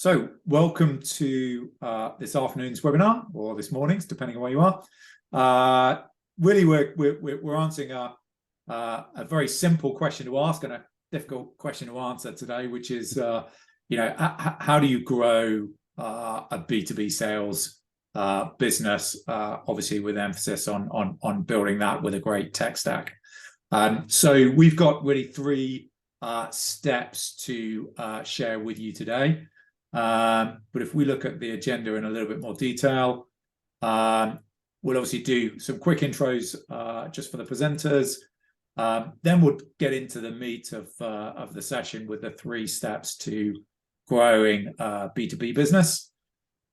So welcome to this afternoon's webinar, or this morning's, depending on where you are. Really, we're answering a very simple question to ask and a difficult question to answer today, which is, how do you grow a B2B sales business, obviously with emphasis on building that with a great tech stack. So we've got really three steps to share with you today. But if we look at the agenda in a little bit more detail, we'll obviously do some quick intros just for the presenters. Then we'll get into the meat of the session with the three steps to growing B2B business.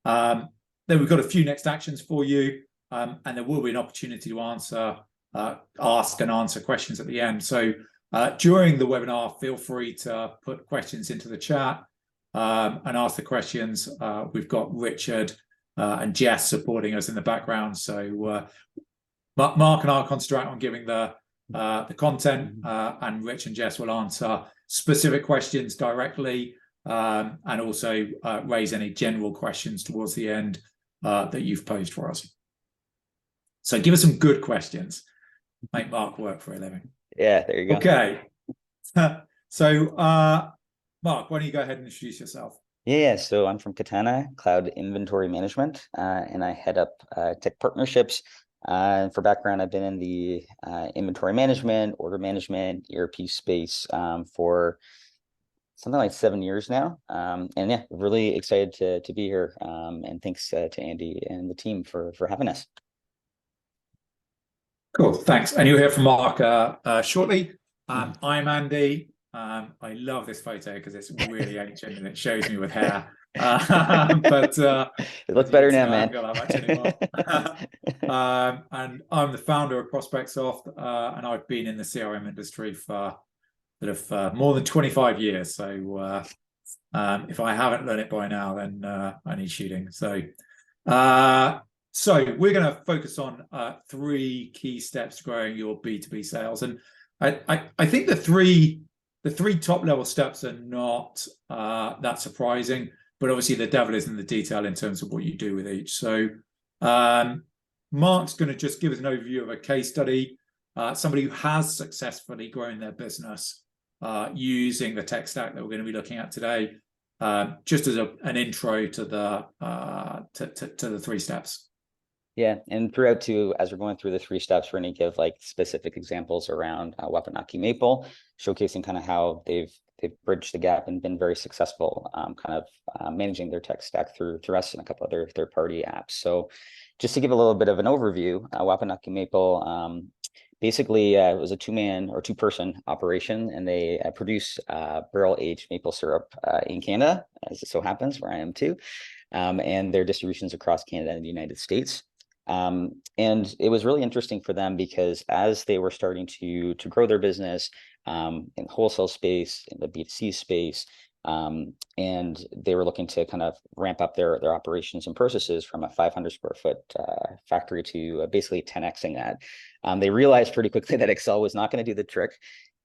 Then we've got a few next actions for you, and there will be an opportunity to ask and answer questions at the end. So during the webinar, feel free to put questions into the chat and ask the questions. We've got Richard and Jess supporting us in the background. So Mark and I will concentrate on giving the content, and Rich and Jess will answer specific questions directly, and also raise any general questions towards the end that you've posed for us. So give us some good questions. Make Mark work for a living. Yeah, there you go. Okay. So Mark, why don't you go ahead and introduce yourself? Yeah, so I'm from Katana, Cloud Inventory Management, and I head up tech partnerships. And for background, I've been in the inventory management, order management, ERP space for something like 7 years now. And yeah, really excited to be here. And thanks to Andy and the team for having us. Cool, thanks. And you'll hear from Mark shortly. I'm Andy. I love this photo because it's really ancient and it shows me with hair. But it looks better now, man. And I'm the founder of ProspectSoft, and I've been in the CRM industry for more than 25 years. So if I haven't learned it by now, then I need shooting. So we're going to focus on three key steps to growing your B2B sales, and I think the three top level steps are not that surprising, but obviously the devil is in the detail in terms of what you do with each. So Mark's going to just give us an overview of a case study, somebody who has successfully grown their business using the tech stack that we're going to be looking at today, just as an intro to the three steps. Yeah, and throughout too, as we're going through the three steps, we're going to give like specific examples around Wapanaki Maple, showcasing kind of how they've bridged the gap and been very successful, managing their tech stack through us and a couple other third-party apps. So just to give a little bit of an overview, Wapanaki Maple basically it was a two-person operation, and they produce barrel-aged maple syrup in Canada, as it so happens, where I am too, and their distributions across Canada and the United States. And it was really interesting for them because as they were starting to grow their business in the wholesale space, in the B2C space, and they were looking to kind of ramp up their operations and processes from a 500 square foot factory to basically 10xing that. They realized pretty quickly that Excel was not going to do the trick.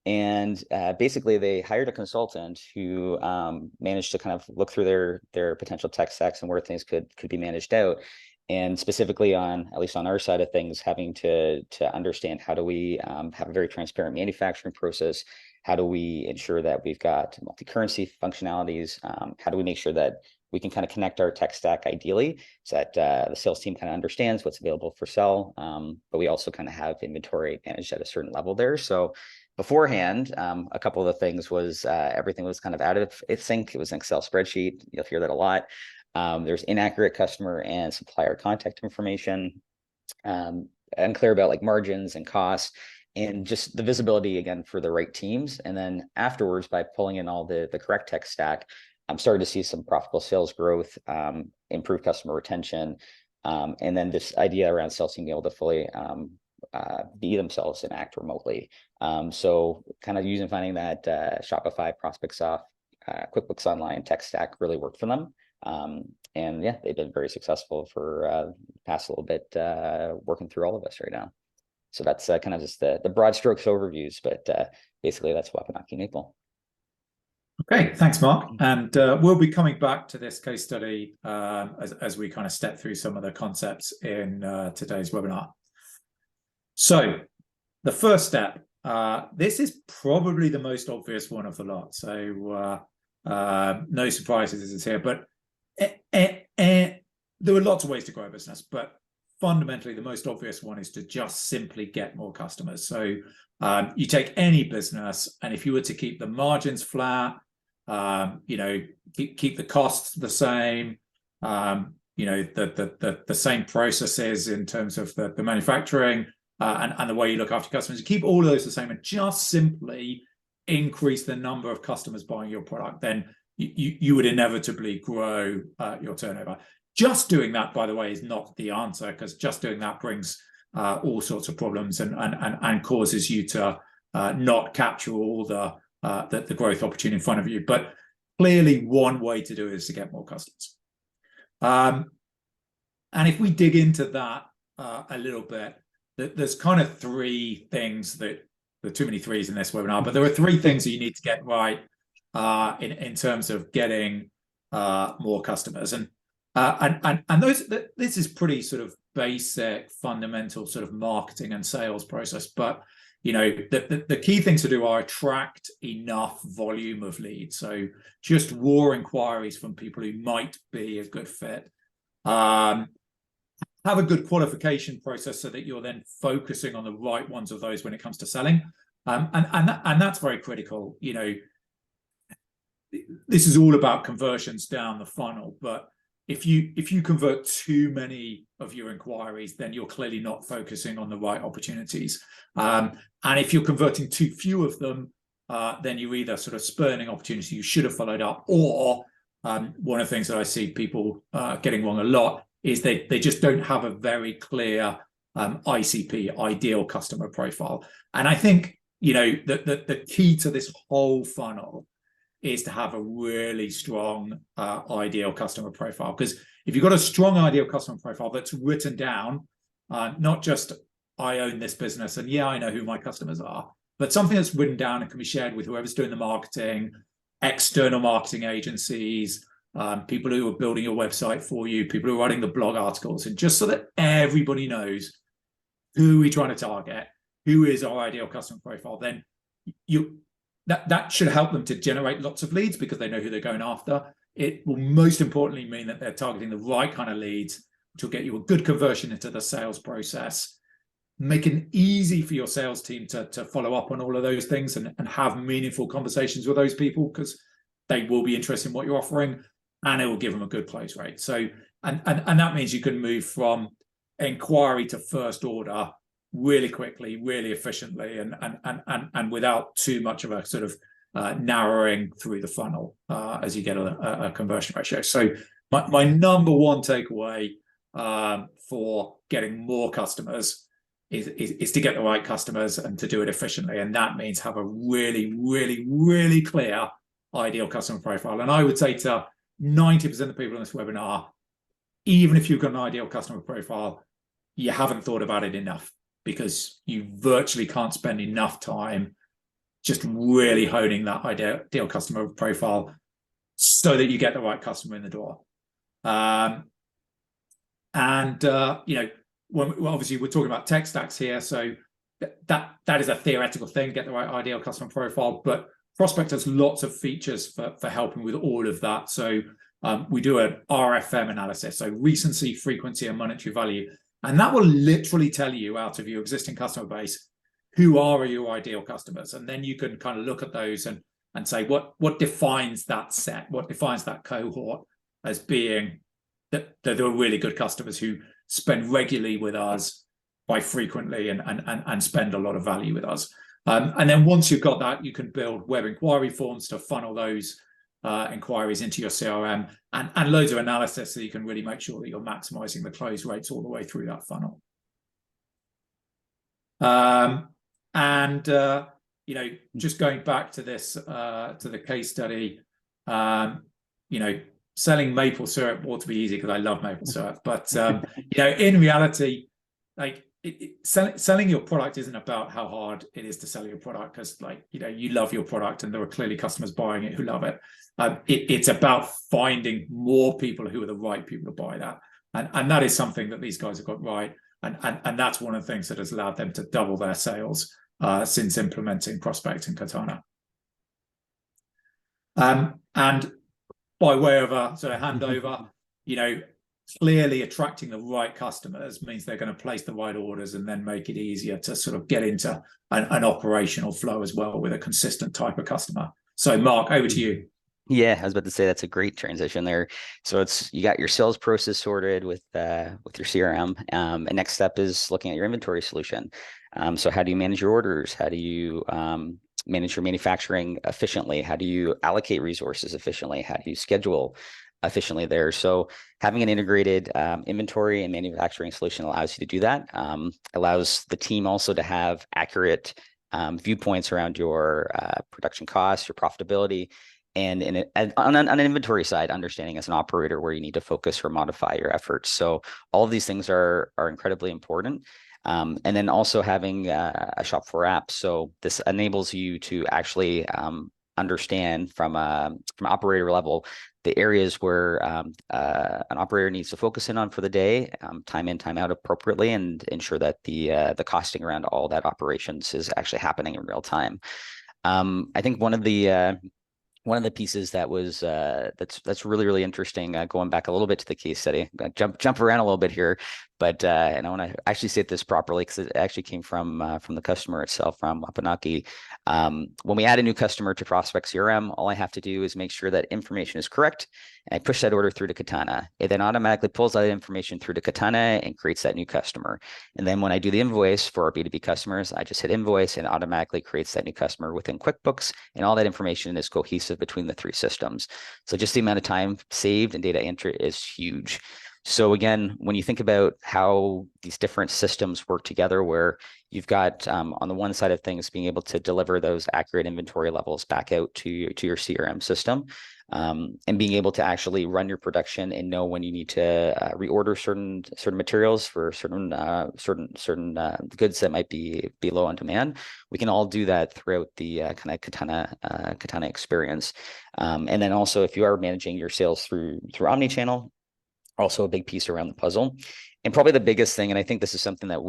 And basically, they hired a consultant who managed to kind of look through their potential tech stacks and where things could be managed out. And specifically at least on our side of things, having to understand how do we have a very transparent manufacturing process? How do we ensure that we've got multi-currency functionalities? How do we make sure that we can kind of connect our tech stack ideally so that the sales team kind of understands what's available for sell, but we also kind of have inventory managed at a certain level there. So beforehand, a couple of the things was everything was kind of out of sync. It was an Excel spreadsheet. You'll hear that a lot. There's inaccurate customer and supplier contact information, unclear about like margins and costs, and just the visibility again for the right teams. And then afterwards, by pulling in all the correct tech stack, I'm starting to see some profitable sales growth, improved customer retention, and then this idea around sales team being able to fully be themselves and act remotely. So kind of finding that Shopify, ProspectSoft, QuickBooks Online tech stack really worked for them. And yeah, they've been very successful for the past little bit, working through all of us right now. So that's kind of just the broad strokes overviews, but basically that's Wapanaki Maple. Okay, thanks, Mark. And we'll be coming back to this case study as we kind of step through some of the concepts in today's webinar. So the first step, this is probably the most obvious one of the lot. So no surprises this is here, but there are lots of ways to grow a business, but fundamentally the most obvious one is to just simply get more customers. So you take any business, and if you were to keep the margins flat, keep the costs the same, the same processes in terms of the manufacturing and the way you look after customers, you keep all of those the same and just simply increase the number of customers buying your product, then you would inevitably grow your turnover. Just doing that, by the way, is not the answer, because just doing that brings all sorts of problems and causes you to not capture all the growth opportunity in front of you. But clearly, one way to do it is to get more customers. And if we dig into that a little bit, there's kind of three things that there are too many threes in this webinar, but there are three things that you need to get right in terms of getting more customers. And this is pretty sort of basic, fundamental sort of marketing and sales process. But the key things to do are attract enough volume of leads. So just raw inquiries from people who might be a good fit. Have a good qualification process so that you're then focusing on the right ones of those when it comes to selling. And that's very critical. This is all about conversions down the funnel, but if you convert too many of your inquiries, then you're clearly not focusing on the right opportunities. And if you're converting too few of them, then you're either sort of spurning opportunities you should have followed up, or one of the things that I see people getting wrong a lot is they just don't have a very clear ICP, ideal customer profile. And I think the key to this whole funnel is to have a really strong ideal customer profile. Because if you've got a strong ideal customer profile that's written down, not just I own this business and yeah, I know who my customers are, but something that's written down and can be shared with whoever's doing the marketing, external marketing agencies, people who are building your website for you, people who are writing the blog articles, and just so that everybody knows who we're trying to target, who is our ideal customer profile, then that should help them to generate lots of leads because they know who they're going after. It will most importantly mean that they're targeting the right kind of leads, which will get you a good conversion into the sales process, make it easy for your sales team to follow up on all of those things and have meaningful conversations with those people because they will be interested in what you're offering, and it will give them a good close rate. So, and that means you can move from inquiry to first order really quickly, really efficiently, and without too much of a sort of narrowing through the funnel as you get a conversion ratio. So my number one takeaway for getting more customers is to get the right customers and to do it efficiently. And that means have a really, really, really clear ideal customer profile. And I would say to 90% of people in this webinar, even if you've got an ideal customer profile, you haven't thought about it enough, because you virtually can't spend enough time just really honing that ideal customer profile so that you get the right customer in the door. Obviously we're talking about tech stacks here, so that is a theoretical thing, get the right ideal customer profile, but Prospect has lots of features for helping with all of that. So we do an RFM analysis, so recency, frequency, and monetary value. And that will literally tell you out of your existing customer base, who are your ideal customers? And then you can kind of look at those and say, what defines that set? What defines that cohort as being that they're really good customers who spend regularly with us, buy frequently, and spend a lot of value with us. And then once you've got that, you can build web inquiry forms to funnel those inquiries into your CRM, and loads of analysis so you can really make sure that you're maximizing the close rates all the way through that funnel. Just going back to this, to the case study, selling maple syrup ought to be easy because I love maple syrup. But, in reality, like selling your product isn't about how hard it is to sell your product, because like, you know, you love your product and there are clearly customers buying it who love it. It's about finding more people who are the right people to buy that. And that is something that these guys have got right. And that's one of the things that has allowed them to double their sales since implementing Prospect and Katana. And by way of a sort of handover, you know, clearly attracting the right customers means they're going to place the right orders and then make it easier to sort of get into an operational flow as well with a consistent type of customer. So Mark, over to you. Yeah, I was about to say that's a great transition there. So you got your sales process sorted with your CRM. And next step is looking at your inventory solution. So how do you manage your orders? How do you manage your manufacturing efficiently? How do you allocate resources efficiently? How do you schedule efficiently there? So having an integrated inventory and manufacturing solution allows you to do that. Allows the team also to have accurate viewpoints around your production costs, your profitability, and on an inventory side, understanding as an operator where you need to focus or modify your efforts. So all of these things are incredibly important. And then also having a shop floor app. So this enables you to actually understand from an operator level the areas where an operator needs to focus in on for the day, time in, time out appropriately, and ensure that the costing around all that operations is actually happening in real time. I think one of the pieces that was that's really interesting, going back a little bit to the case study, jump around a little bit here, but and I want to actually say this properly because it actually came from the customer itself, from Wapanaki. When we add a new customer to Prospect CRM, all I have to do is make sure that information is correct, and I push that order through to Katana. It then automatically pulls that information through to Katana and creates that new customer. And then when I do the invoice for our B2B customers, I just hit invoice and it automatically creates that new customer within QuickBooks, and all that information is cohesive between the three systems. So just the amount of time saved and data entry is huge. So again, when you think about how these different systems work together, where you've got on the one side of things being able to deliver those accurate inventory levels back out to your CRM system, and being able to actually run your production and know when you need to reorder certain materials for certain goods that might be low on demand, we can all do that throughout the kind of Katana experience. And then also, if you are managing your sales through omnichannel, also a big piece around the puzzle. And probably the biggest thing, and I think this is something that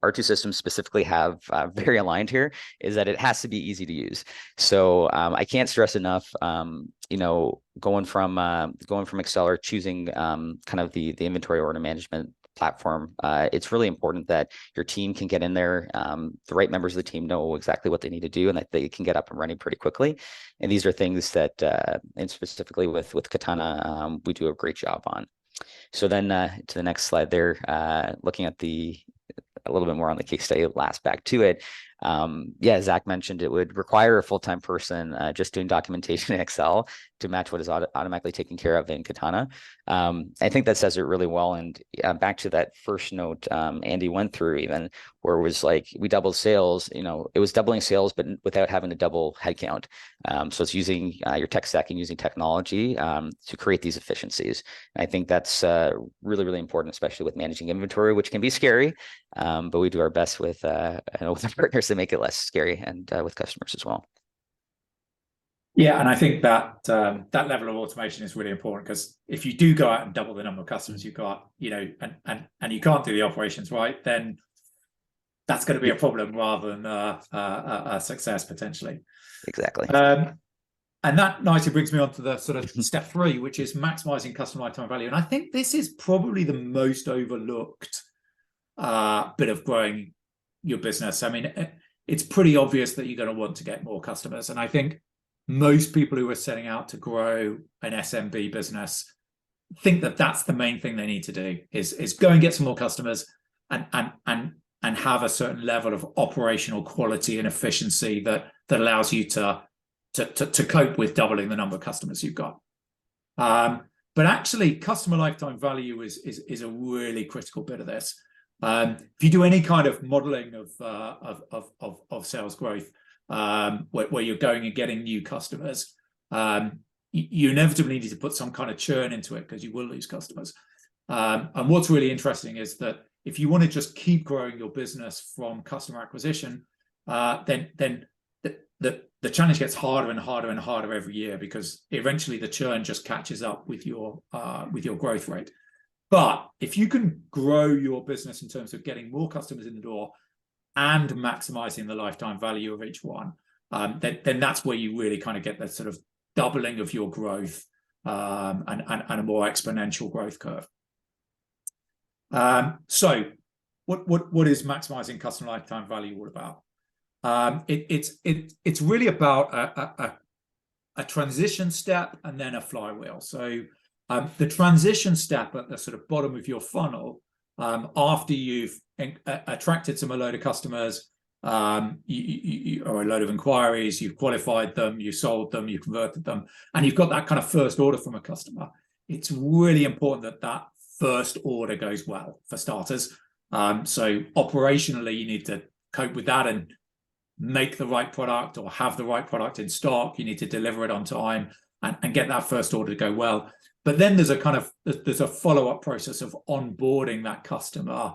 our two systems specifically have very aligned here, is that it has to be easy to use. So I can't stress enough, going from Excel or choosing kind of the inventory order management platform, it's really important that your team can get in there. The right members of the team know exactly what they need to do, and that they can get up and running pretty quickly. And these are things that, and specifically with Katana, we do a great job on. So then to the next slide there, looking at a little bit more on the case study, last back to it. Zach mentioned it would require a full-time person just doing documentation in Excel to match what is automatically taken care of in Katana. I think that says it really well. And back to that first note Andy went through, even where it was like we doubled sales, it was doubling sales, but without having to double headcount. So it's using your tech stack and using technology to create these efficiencies. And I think that's really, really important, especially with managing inventory, which can be scary, but we do our best with our partners to make it less scary, and with customers as well. Yeah, and I think that that level of automation is really important, because if you do go out and double the number of customers you've got, and you can't do the operations right, then that's going to be a problem rather than a success potentially. Exactly. And that nicely brings me on to the sort of step 3, which is maximizing customer lifetime value. And I think this is probably the most overlooked bit of growing your business. I mean, it's pretty obvious that you're going to want to get more customers, and I think most people who are setting out to grow an SMB business think that that's the main thing they need to do, is go and get some more customers and have a certain level of operational quality and efficiency that allows you to cope with doubling the number of customers you've got. But actually, customer lifetime value is a really critical bit of this. If you do any kind of modeling of sales growth, where you're going and getting new customers, you inevitably need to put some kind of churn into it, because you will lose customers. And what's really interesting is that if you want to just keep growing your business from customer acquisition, then the challenge gets harder and harder and harder every year, because eventually the churn just catches up with your growth rate. But if you can grow your business in terms of getting more customers in the door and maximizing the lifetime value of each one, then that's where you really kind of get that sort of doubling of your growth, and a more exponential growth curve. So what is maximizing customer lifetime value all about? It's really about a transition step and then a flywheel. So the transition step at the sort of bottom of your funnel, after you've attracted a load of customers, or a load of inquiries, you've qualified them, you sold them, you converted them, and you've got that kind of first order from a customer. It's really important that that first order goes well, for starters. So operationally, you need to cope with that and make the right product, or have the right product in stock. You need to deliver it on time and get that first order to go well. But then there's a follow-up process of onboarding that customer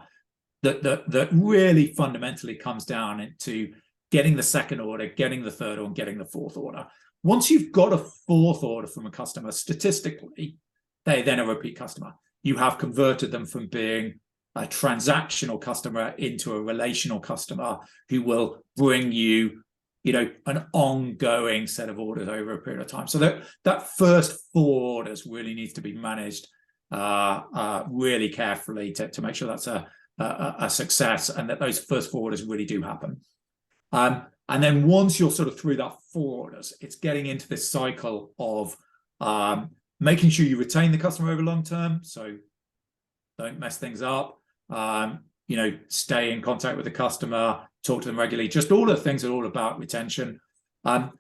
that really fundamentally comes down into getting the second order, getting the third order, and getting the fourth order. Once you've got a fourth order from a customer, statistically, they're then a repeat customer. You have converted them from being a transactional customer into a relational customer who will bring you, an ongoing set of orders over a period of time. So that first 4 orders really needs to be managed really carefully to make sure that's a success, and that those first 4 orders really do happen. And then once you're sort of through that 4 orders, it's getting into this cycle of making sure you retain the customer over long term. So don't mess things up. Stay in contact with the customer, talk to them regularly, just all the things that are all about retention. And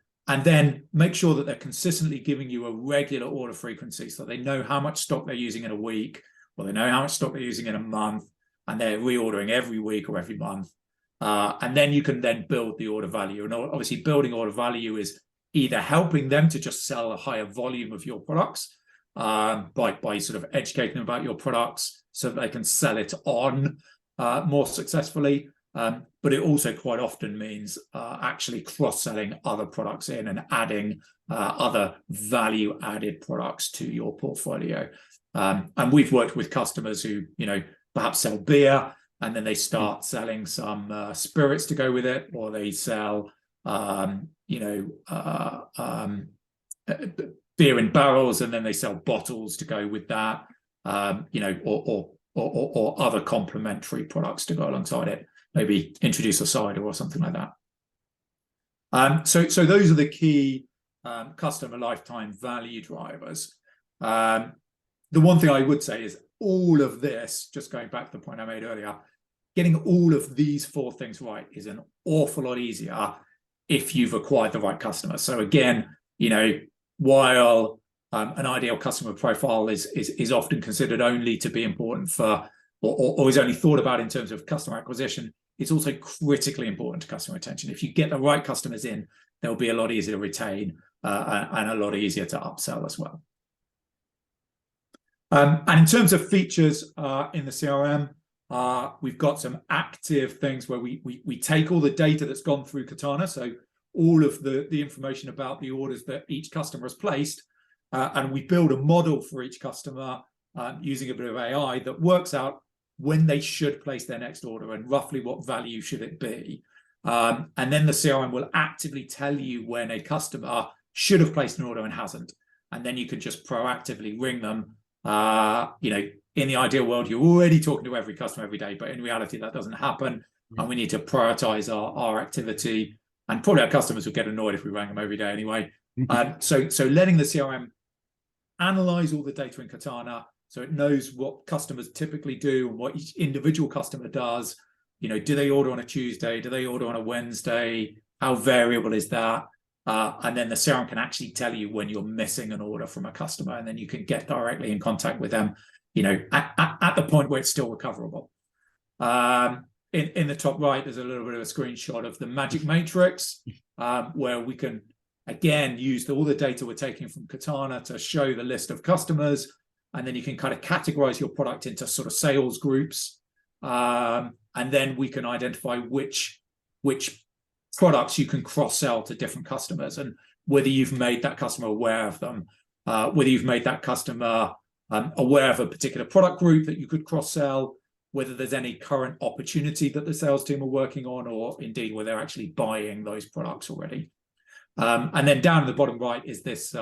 then make sure that they're consistently giving you a regular order frequency, so they know how much stock they're using in a week, or they know how much stock they're using in a month, and they're reordering every week or every month. And then you can then build the order value. And obviously building order value is either helping them to just sell a higher volume of your products, by sort of educating them about your products so that they can sell it on more successfully. But it also quite often means actually cross-selling other products in and adding other value-added products to your portfolio. And we've worked with customers who, perhaps sell beer, and then they start selling some spirits to go with it, or they sell, beer in barrels, and then they sell bottles to go with that, or other complementary products to go alongside it. Maybe introduce a cider or something like that. So those are the key customer lifetime value drivers. The one thing I would say is all of this, just going back to the point I made earlier, getting all of these 4 things right is an awful lot easier if you've acquired the right customer. So again, while an ideal customer profile is often considered only to be important for, or is only thought about in terms of customer acquisition, it's also critically important to customer retention. If you get the right customers in, they'll be a lot easier to retain, and a lot easier to upsell as well. And in terms of features in the CRM, we've got some active things where we take all the data that's gone through Katana, so all of the information about the orders that each customer has placed, and we build a model for each customer using a bit of AI that works out when they should place their next order and roughly what value should it be. And then the CRM will actively tell you when a customer should have placed an order and hasn't. And then you can just proactively ring them. In the ideal world, you're already talking to every customer every day, but in reality, that doesn't happen. And we need to prioritize our activity. And probably our customers would get annoyed if we rang them every day anyway. So letting the CRM analyze all the data in Katana, so it knows what customers typically do and what each individual customer does. Do they order on a Tuesday? Do they order on a Wednesday? How variable is that? And then the CRM can actually tell you when you're missing an order from a customer, and then you can get directly in contact with them, at the point where it's still recoverable. In the top right, there's a little bit of a screenshot of the magic matrix, where we can, again, use all the data we're taking from Katana to show the list of customers, and then you can kind of categorize your product into sort of sales groups. and then we can identify which products you can cross-sell to different customers, and whether you've made that customer aware of them, whether you've made that customer aware of a particular product group that you could cross-sell, whether there's any current opportunity that the sales team are working on, or indeed whether they're actually buying those products already. And then down at the bottom right is this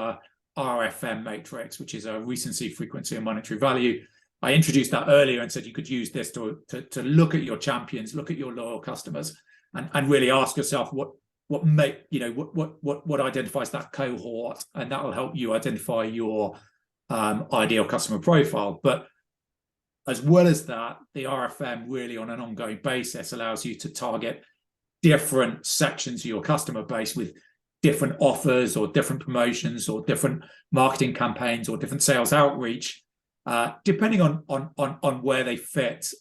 RFM matrix, which is a recency, frequency, and monetary value. I introduced that earlier and said you could use this to look at your champions, look at your loyal customers, and really ask yourself what identifies that cohort, and that will help you identify your ideal customer profile. But as well as that, the RFM really on an ongoing basis allows you to target different sections of your customer base with different offers or different promotions or different marketing campaigns or different sales outreach, depending on where they fit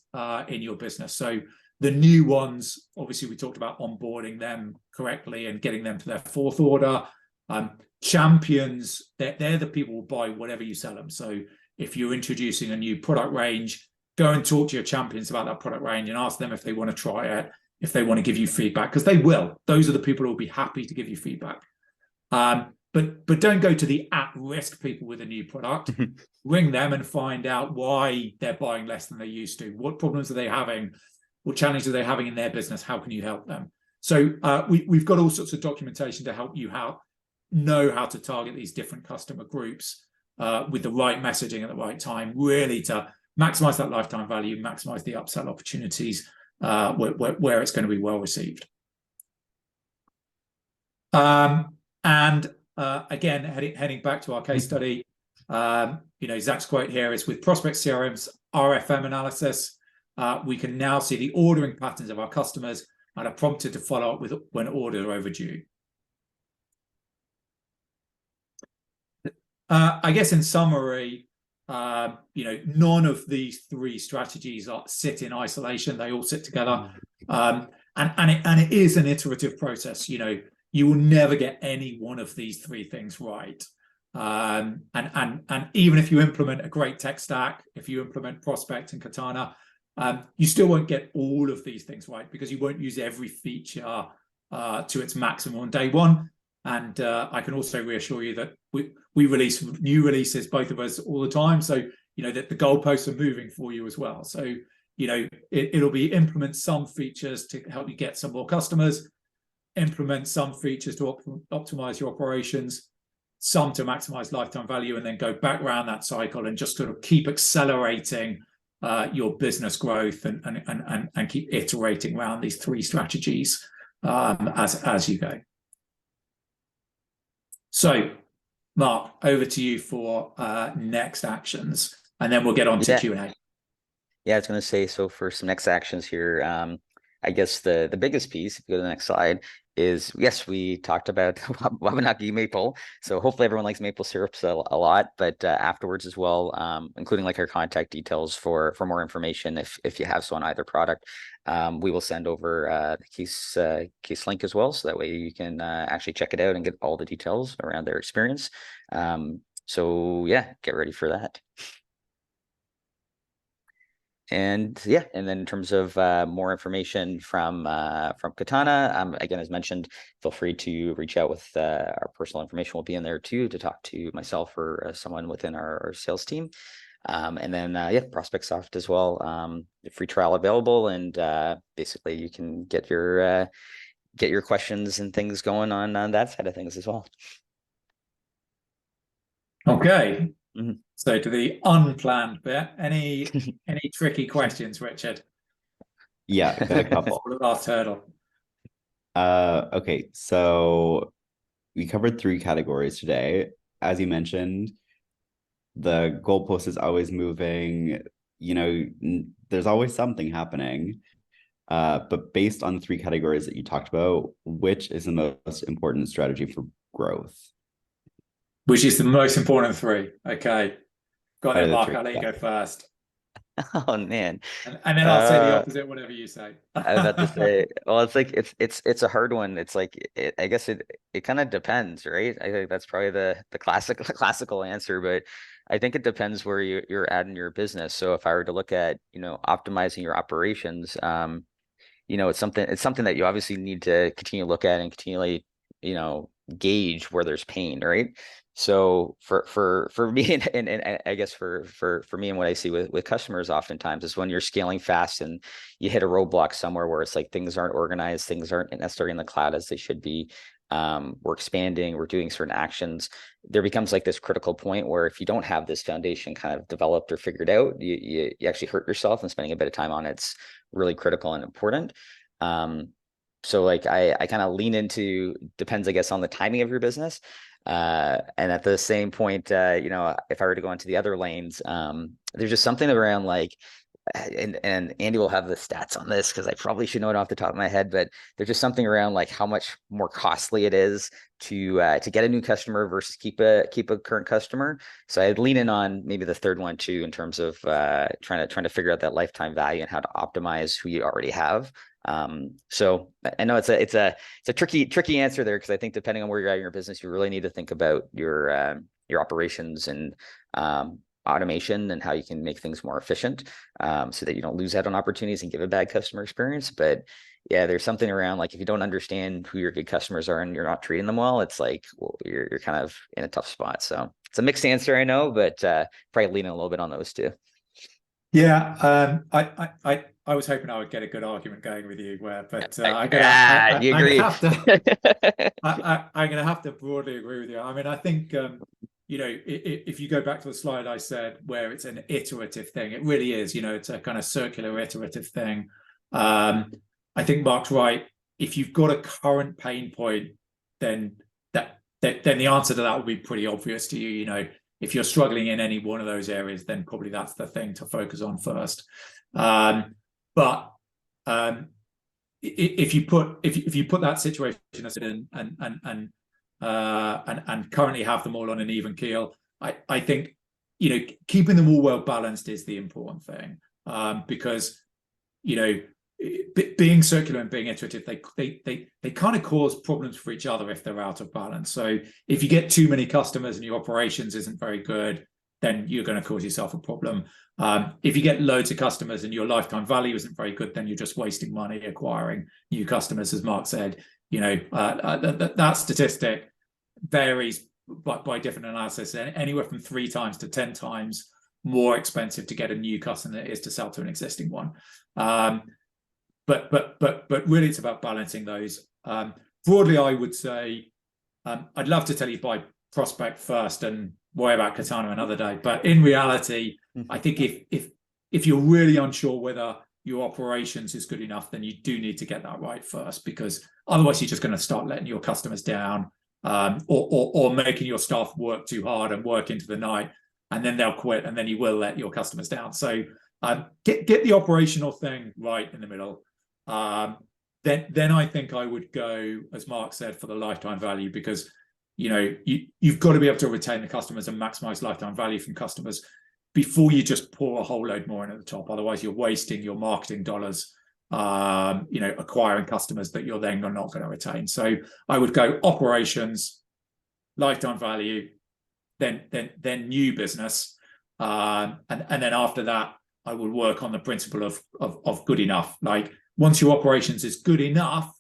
in your business. So the new ones, obviously we talked about onboarding them correctly and getting them to their fourth order. Champions, they're the people who buy whatever you sell them. So if you're introducing a new product range, go and talk to your champions about that product range and ask them if they want to try it, if they want to give you feedback, because they will. Those are the people who will be happy to give you feedback. But don't go to the at-risk people with a new product. Ring them and find out why they're buying less than they used to. What problems are they having? What challenges are they having in their business? How can you help them? So we've got all sorts of documentation to help you know how to target these different customer groups with the right messaging at the right time, really to maximize that lifetime value, maximize the upsell opportunities where it's going to be well received. And again, heading back to our case study, Zach's quote here is, with Prospect CRM's RFM analysis, we can now see the ordering patterns of our customers and are prompted to follow up with when orders are overdue. I guess in summary, none of these three strategies sit in isolation. They all sit together, and it is an iterative process. You will never get any one of these three things right. And even if you implement a great tech stack, if you implement Prospect and Katana, you still won't get all of these things right, because you won't use every feature to its maximum on day one. And I can also reassure you that we release new releases, both of us, all the time. So, that the goalposts are moving for you as well. So, it'll be implement some features to help you get some more customers, implement some features to optimize your operations, some to maximize lifetime value, and then go back around that cycle and just sort of keep accelerating your business growth and keep iterating around these three strategies as you go. So, Mark, over to you for next actions, and then we'll get on to Q&A. Yeah, I was going to say, so for some next actions here, I guess the biggest piece, if you go to the next slide, is, yes, we talked about Wabanaki maple. So hopefully everyone likes maple syrups a lot, but afterwards as well, including like our contact details for more information, if you have so on either product, we will send over the case link as well, so that way you can actually check it out and get all the details around their experience. So yeah, get ready for that. And yeah, and then in terms of more information from Katana, again, as mentioned, feel free to reach out with our personal information will be in there too, to talk to myself or someone within our sales team. And then yeah, ProspectSoft as well, free trial available, and basically you can get your questions and things going on that side of things as well. Okay. Mm-hmm. So to the unplanned bit, any tricky questions, Richard? Yeah, got a couple. The last hurdle. Okay, so we covered three categories today. As you mentioned, the goalpost is always moving. There's always something happening. But based on the three categories that you talked about, which is the most important strategy for growth? Which is the most important of three? Okay. Got it, Mark. I'll let you go first. Oh man. And then I'll say the opposite, whatever you say. I was about to say, well, it's like it's a hard one. It's like I guess it kind of depends, right? I think that's probably the classical answer, but I think it depends where you're at in your business. So if I were to look at, optimizing your operations, it's something that you obviously need to continue to look at and continually, gauge where there's pain, right? So for me and I guess for me and what I see with customers oftentimes is when you're scaling fast and you hit a roadblock somewhere where it's like things aren't organized, things aren't necessarily in the cloud as they should be. We're expanding, we're doing certain actions. There becomes like this critical point where if you don't have this foundation kind of developed or figured out, you actually hurt yourself, and spending a bit of time on it's really critical and important. So like I kind of lean into, depends, I guess, on the timing of your business. And at the same point, if I were to go into the other lanes, there's just something around like, and Andy will have the stats on this because I probably should know it off the top of my head, but there's just something around like how much more costly it is to get a new customer versus keep a current customer. So I'd lean in on maybe the third one too, in terms of trying to figure out that lifetime value and how to optimize who you already have. So I know it's a tricky answer there, because I think depending on where you're at in your business, you really need to think about your operations and automation and how you can make things more efficient, so that you don't lose out on opportunities and give a bad customer experience. But yeah, there's something around like, if you don't understand who your good customers are and you're not treating them well, it's like, well, you're kind of in a tough spot. So it's a mixed answer, I know, but probably leaning a little bit on those two. Yeah, I was hoping I would get a good argument going with you, but I'm you agree. I'm gonna have to broadly agree with you. I mean, I think if you go back to the slide I said where it's an iterative thing, it really is. It's a kind of circular iterative thing. I think Mark's right. If you've got a current pain point, then the answer to that will be pretty obvious to you. If you're struggling in any one of those areas, then probably that's the thing to focus on first. But if you put that situation and currently have them all on an even keel, I think keeping them all well balanced is the important thing, because being circular and being iterative, they kind of cause problems for each other if they're out of balance. So if you get too many customers and your operations isn't very good, then you're going to cause yourself a problem. If you get loads of customers and your lifetime value isn't very good, then you're just wasting money acquiring new customers, as Mark said. That statistic varies by different analysis, anywhere from 3 times to 10 times more expensive to get a new customer than it is to sell to an existing one. But really, it's about balancing those. Broadly, I would say I'd love to tell you buy Prospect first and worry about Katana another day. But in reality, I think if you're really unsure whether your operations is good enough, then you do need to get that right first, because otherwise you're just going to start letting your customers down, or making your staff work too hard and work into the night, and then they'll quit, and then you will let your customers down. So get the operational thing right in the middle. Then I think I would go, as Mark said, for the lifetime value, because you've got to be able to retain the customers and maximize lifetime value from customers before you just pour a whole load more in at the top. Otherwise, you're wasting your marketing dollars, acquiring customers that you're then not going to retain. So I would go operations, lifetime value, then new business, and then after that, I would work on the principle of good enough. Like, once your operations is good enough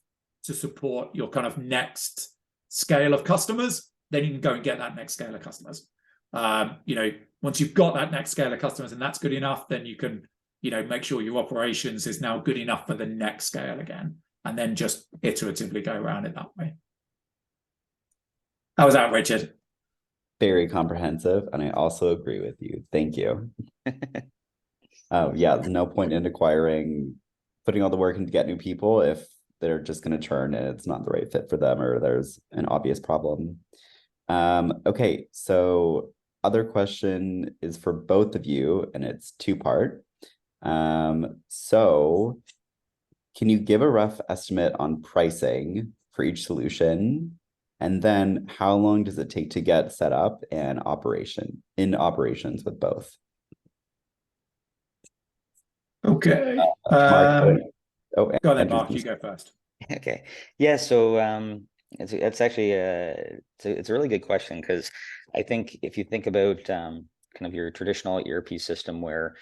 to support your kind of next scale of customers, then you can go and get that next scale of customers. Once you've got that next scale of customers and that's good enough, then you can, make sure your operations is now good enough for the next scale again, and then just iteratively go around it that way. How was that, Richard? Very comprehensive, and I also agree with you. Thank you. Yeah, there's no point in putting all the work in to get new people if they're just going to churn and it's not the right fit for them, or there's an obvious problem. Okay, so other question is for both of you, and it's 2-part. So can you give a rough estimate on pricing for each solution? And then how long does it take to get set up and operations with both? Okay. Mark, go ahead, Mark, you go first. Okay. Yeah. So it's actually it's a really good question, because I think if you think about kind of your traditional ERP system where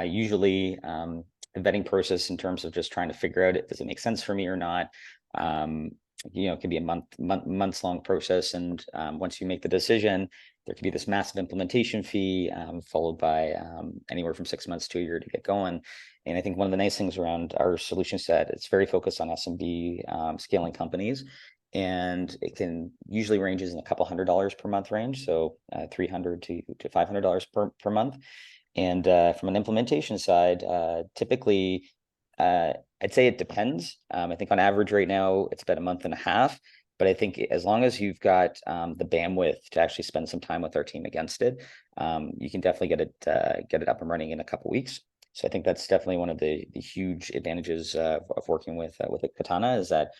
usually the vetting process in terms of just trying to figure out does it make sense for me or not, it can be a months long process. And once you make the decision, there could be this massive implementation fee followed by anywhere from 6 months to a year to get going. And I think one of the nice things around our solution set, it's very focused on SMB scaling companies. And it can usually ranges in a couple $100 per month range. So $300 to $500 per month. And from an implementation side, typically, I'd say it depends. I think on average right now, it's about a month and a half. But I think as long as you've got the bandwidth to actually spend some time with our team against it, you can definitely get it up and running in a couple weeks. So I think that's definitely one of the huge advantages of working with a Katana is that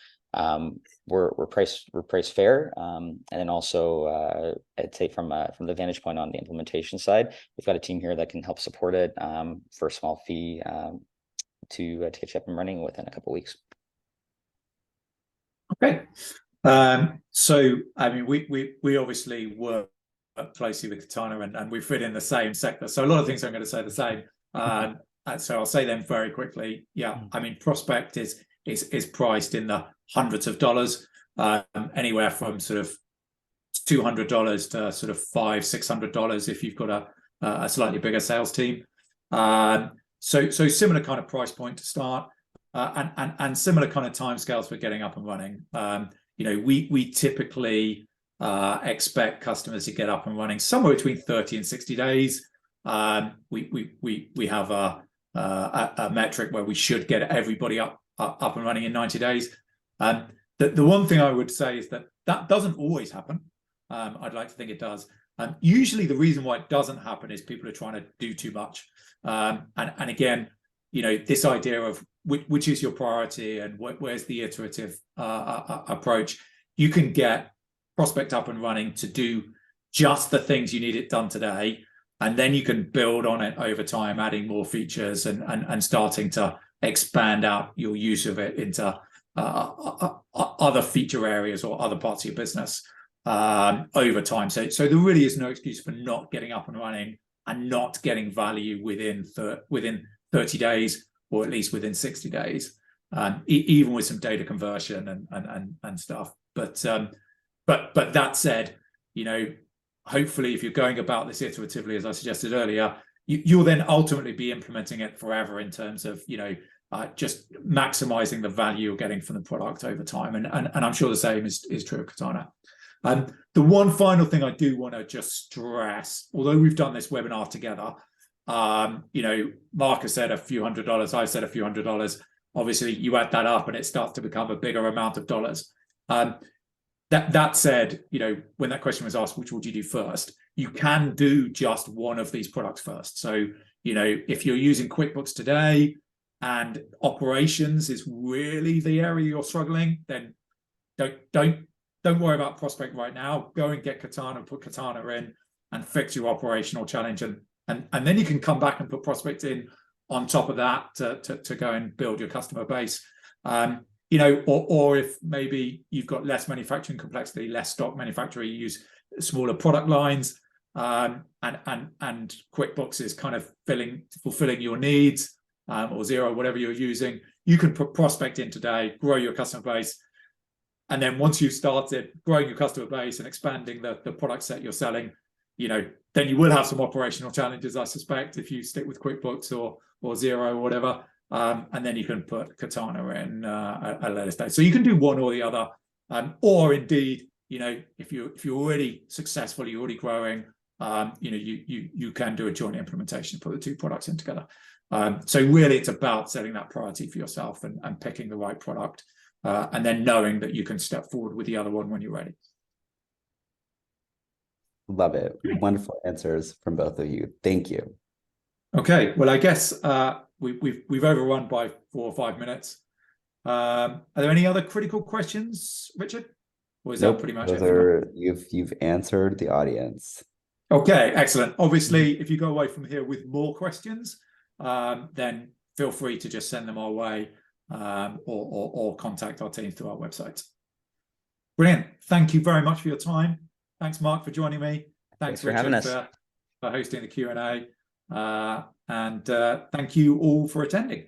we're priced fair, and then also I'd say from the vantage point on the implementation side, we've got a team here that can help support it for a small fee to get you up and running within a couple weeks. Okay. So I mean, we obviously work closely with Katana and we fit in the same sector. So a lot of things I'm going to say the same. So I'll say them very quickly. Yeah, I mean, Prospect is priced in the hundreds of dollars, anywhere from sort of $200 to sort of $500-600 if you've got a slightly bigger sales team. So similar kind of price point to start, and similar kind of timescales for getting up and running. We typically expect customers to get up and running somewhere between 30 and 60 days. We have a metric where we should get everybody up and running in 90 days. The one thing I would say is that doesn't always happen. I'd like to think it does. Usually the reason why it doesn't happen is people are trying to do too much. And again, this idea of which is your priority and where's the iterative approach. You can get Prospect up and running to do just the things you need it done today, and then you can build on it over time, adding more features and starting to expand out your use of it into other feature areas or other parts of your business over time. So there really is no excuse for not getting up and running and not getting value within 30 days, or at least within 60 days, even with some data conversion and stuff. But that said, hopefully if you're going about this iteratively, as I suggested earlier, you'll then ultimately be implementing it forever in terms of, just maximizing the value you're getting from the product over time. And I'm sure the same is true of Katana. The one final thing I do want to just stress, although we've done this webinar together, Mark has said a few $100s, I've said a few $100. Obviously, you add that up and it starts to become a bigger amount of dollars. That said, when that question was asked, which would you do first? You can do just one of these products first. So, if you're using QuickBooks today and operations is really the area you're struggling, then don't worry about Prospect right now. Go and get Katana, put Katana in and fix your operational challenge. And then you can come back and put Prospect in on top of that to go and build your customer base. Or if maybe you've got less manufacturing complexity, less stock manufacturing, you use smaller product lines, and QuickBooks is kind of fulfilling your needs, or Xero, whatever you're using, you can put Prospect in today, grow your customer base. And then once you've started growing your customer base and expanding the product set you're selling, then you will have some operational challenges, I suspect, if you stick with QuickBooks or Xero or whatever. And then you can put Katana in at a later stage. So you can do one or the other, or indeed, if you're already successful, you're already growing, you can do a joint implementation, put the two products in together. So really, it's about setting that priority for yourself and picking the right product, and then knowing that you can step forward with the other one when you're ready. Love it. Wonderful answers from both of you. Thank you. Okay, well, I guess we've overrun by 4 or 5 minutes. Are there any other critical questions, Richard? Or is that pretty much it? You've answered the audience. Okay, excellent. Obviously, if you go away from here with more questions, then feel free to just send them our way, or contact our team through our website. Brilliant. Thank you very much for your time. Thanks, Mark, for joining me. Thanks for having us. for hosting the Q&A. And thank you all for attending.